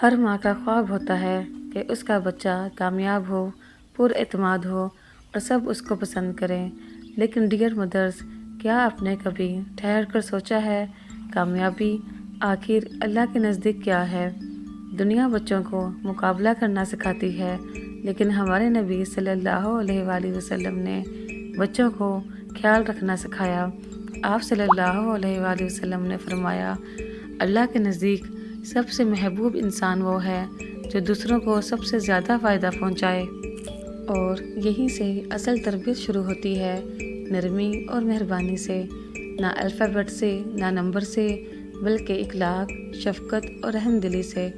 ہر ماں کا خواب ہوتا ہے کہ اس کا بچہ کامیاب ہو، پر اعتماد ہو اور سب اس کو پسند کریں۔ لیکن ڈیئر مدرز، کیا آپ نے کبھی ٹھہر کر سوچا ہے کامیابی آخر اللہ کے نزدیک کیا ہے؟ دنیا بچوں کو مقابلہ کرنا سکھاتی ہے، لیکن ہمارے نبی صلی اللہ علیہ وآلہ وسلم نے بچوں کو خیال رکھنا سکھایا۔ آپ صلی اللہ علیہ وآلہ وسلم نے فرمایا، اللہ کے نزدیک سب سے محبوب انسان وہ ہے جو دوسروں کو سب سے زیادہ فائدہ پہنچائے۔ اور یہیں سے اصل تربیت شروع ہوتی ہے، نرمی اور مہربانی سے، نہ الفابیٹ سے، نہ نمبر سے، بلکہ اخلاق، شفقت اور رحم دلی سے،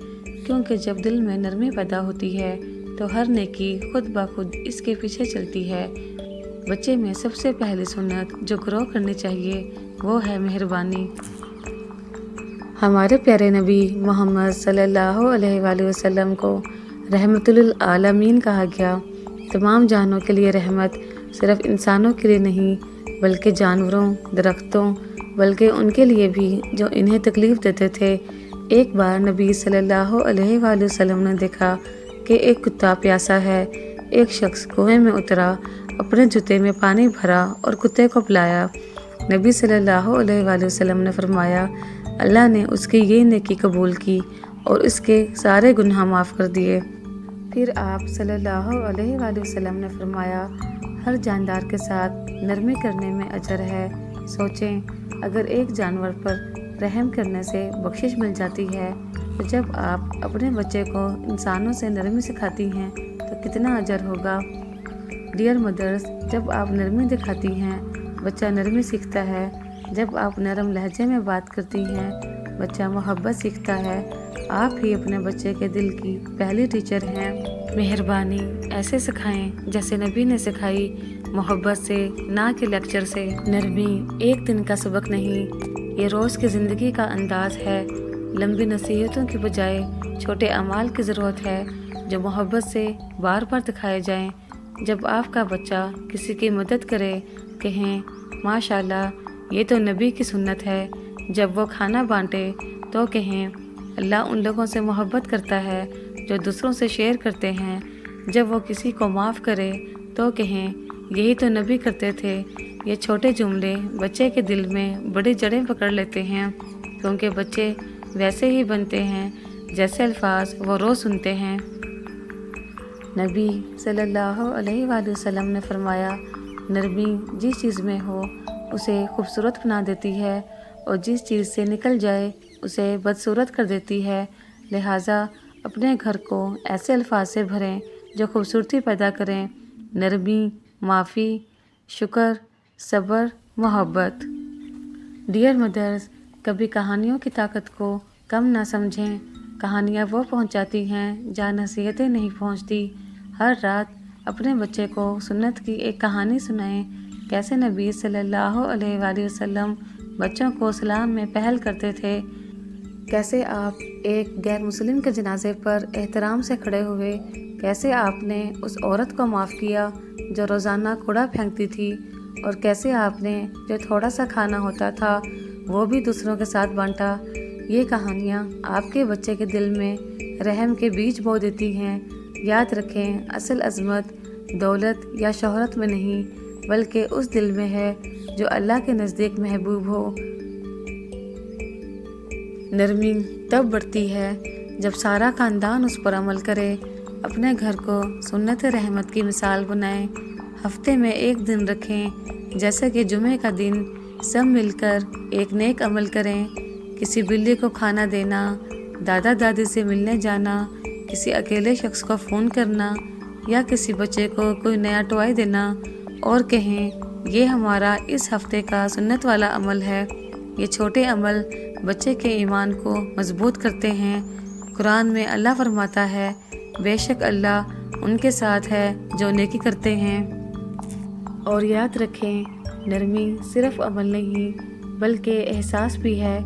کیونکہ جب دل میں نرمی پیدا ہوتی ہے تو ہر نیکی خود بخود اس کے پیچھے چلتی ہے۔ بچے میں سب سے پہلی سنت جو گرو کرنی چاہیے وہ ہے مہربانی۔ ہمارے پیارے نبی محمد صلی اللہ علیہ وآلہ وسلم کو رحمت للعالمین کہا گیا۔ تمام جہانوں کے لیے رحمت، صرف انسانوں کے لیے نہیں بلکہ جانوروں، درختوں، بلکہ ان کے لیے بھی جو انہیں تکلیف دیتے تھے۔ ایک بار نبی صلی اللہ علیہ وآلہ وسلم نے دیکھا کہ ایک کتا پیاسا ہے۔ ایک شخص کنویں میں اترا، اپنے جوتے میں پانی بھرا اور کتے کو پلایا۔ نبی صلی اللہ علیہ وآلہ وسلم نے فرمایا، اللہ نے اس کی یہ نیکی قبول کی اور اس کے سارے گناہ معاف کر دیے۔ پھر آپ صلی اللہ علیہ وآلہ وسلم نے فرمایا، ہر جاندار کے ساتھ نرمی کرنے میں اجر ہے۔ سوچیں، اگر ایک جانور پر رحم کرنے سے بخشش مل جاتی ہے تو جب آپ اپنے بچے کو انسانوں سے نرمی سکھاتی ہیں تو کتنا اجر ہوگا۔ ڈیئر مدرز، جب آپ نرمی دکھاتی ہیں بچہ نرمی سیکھتا ہے۔ جب آپ نرم لہجے میں بات کرتی ہیں بچہ محبت سیکھتا ہے۔ آپ ہی اپنے بچے کے دل کی پہلی ٹیچر ہیں۔ مہربانی ایسے سکھائیں جیسے نبی نے سکھائی، محبت سے، نہ کہ لیکچر سے۔ نرمی ایک دن کا سبق نہیں، یہ روز کی زندگی کا انداز ہے۔ لمبی نصیحتوں کی بجائے چھوٹے اعمال کی ضرورت ہے جو محبت سے بار بار دکھائے جائیں۔ جب آپ کا بچہ کسی کی مدد کرے، کہیں ماشاءاللہ یہ تو نبی کی سنت ہے۔ جب وہ کھانا بانٹے تو کہیں اللہ ان لوگوں سے محبت کرتا ہے جو دوسروں سے شیئر کرتے ہیں۔ جب وہ کسی کو معاف کرے تو کہیں یہی تو نبی کرتے تھے۔ یہ چھوٹے جملے بچے کے دل میں بڑی جڑیں پکڑ لیتے ہیں، کیونکہ بچے ویسے ہی بنتے ہیں جیسے الفاظ وہ روز سنتے ہیں۔ نبی صلی اللہ علیہ وآلہ وسلم نے فرمایا، نرمی جس چیز میں ہو اسے خوبصورت بنا دیتی ہے اور جس چیز سے نکل جائے اسے بدصورت کر دیتی ہے۔ لہٰذا اپنے گھر کو ایسے الفاظ سے بھریں جو خوبصورتی پیدا کریں، نرمی، معافی، شکر، صبر، محبت۔ ڈیئر مدرز، کبھی کہانیوں کی طاقت کو کم نہ سمجھیں۔ کہانیاں وہ پہنچاتی ہیں جہاں نصیحتیں نہیں پہنچتی۔ ہر رات اپنے بچے کو سنت کی ایک کہانی سنائیں، کیسے نبی صلی اللہ علیہ وآلہ وسلم بچوں کو اسلام میں پہل کرتے تھے، کیسے آپ ایک غیر مسلم کے جنازے پر احترام سے کھڑے ہوئے، کیسے آپ نے اس عورت کو معاف کیا جو روزانہ کوڑا پھینکتی تھی، اور کیسے آپ نے جو تھوڑا سا کھانا ہوتا تھا وہ بھی دوسروں کے ساتھ بانٹا۔ یہ کہانیاں آپ کے بچے کے دل میں رحم کے بیج بو دیتی ہیں۔ یاد رکھیں، اصل عظمت دولت یا شہرت میں نہیں بلکہ اس دل میں ہے جو اللہ کے نزدیک محبوب ہو۔ نرمی تب بڑھتی ہے جب سارا خاندان اس پر عمل کرے۔ اپنے گھر کو سنت رحمت کی مثال بنائیں۔ ہفتے میں ایک دن رکھیں، جیسے کہ جمعہ کا دن، سب مل کر ایک نیک عمل کریں۔ کسی بلی کو کھانا دینا، دادا دادی سے ملنے جانا، کسی اکیلے شخص کو فون کرنا یا کسی بچے کو کوئی نیا ٹوائے دینا، اور کہیں یہ ہمارا اس ہفتے کا سنت والا عمل ہے۔ یہ چھوٹے عمل بچے کے ایمان کو مضبوط کرتے ہیں۔ قرآن میں اللہ فرماتا ہے، بے شک اللہ ان کے ساتھ ہے جو نیکی کرتے ہیں۔ اور یاد رکھیں، نرمی صرف عمل نہیں بلکہ احساس بھی ہے۔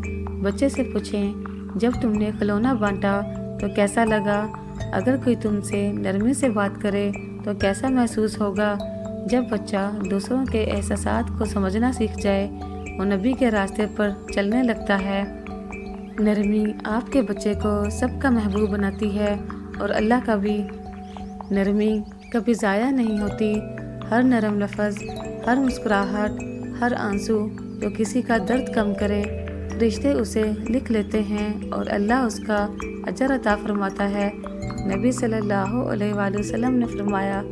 بچے سے پوچھیں، جب تم نے کھلونا بانٹا تو کیسا لگا؟ اگر کوئی تم سے نرمی سے بات کرے تو کیسا محسوس ہوگا؟ جب بچہ دوسروں کے احساسات کو سمجھنا سیکھ جائے وہ نبی کے راستے پر چلنے لگتا ہے۔ نرمی آپ کے بچے کو سب کا محبوب بناتی ہے اور اللہ کا بھی۔ نرمی کبھی ضائع نہیں ہوتی۔ ہر نرم لفظ، ہر مسکراہٹ، ہر آنسو جو کسی کا درد کم کرے، فرشتے اسے لکھ لیتے ہیں اور اللہ اس کا اجر عطا فرماتا ہے۔ نبی صلی اللہ علیہ وآلہ وسلم نے فرمایا،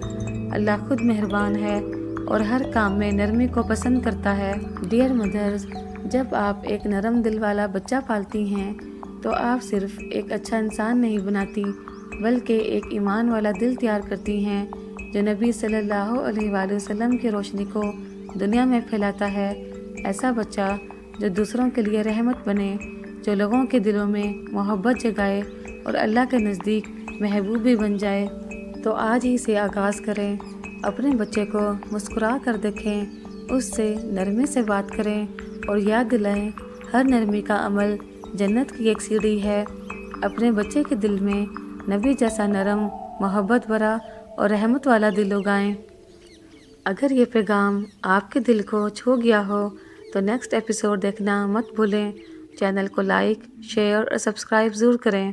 اللہ خود مہربان ہے اور ہر کام میں نرمی کو پسند کرتا ہے۔ ڈیئر مدرز، جب آپ ایک نرم دل والا بچہ پالتی ہیں تو آپ صرف ایک اچھا انسان نہیں بناتی بلکہ ایک ایمان والا دل تیار کرتی ہیں جو نبی صلی اللہ علیہ وآلہ وسلم کی روشنی کو دنیا میں پھیلاتا ہے۔ ایسا بچہ جو دوسروں کے لیے رحمت بنے، جو لوگوں کے دلوں میں محبت جگائے اور اللہ کے نزدیک محبوب بھی بن جائے۔ تو آج ہی سے آغاز کریں، اپنے بچے کو مسکرا کر دیکھیں، اس سے نرمی سے بات کریں اور یاد دلائیں ہر نرمی کا عمل جنت کی ایک سیڑھی ہے۔ اپنے بچے کے دل میں نبی جیسا نرم، محبت بھرا اور رحمت والا دل اگائیں۔ اگر یہ پیغام آپ کے دل کو چھو گیا ہو تو نیکسٹ ایپیسوڈ دیکھنا مت بھولیں۔ چینل کو لائک، شیئر اور سبسکرائب ضرور کریں۔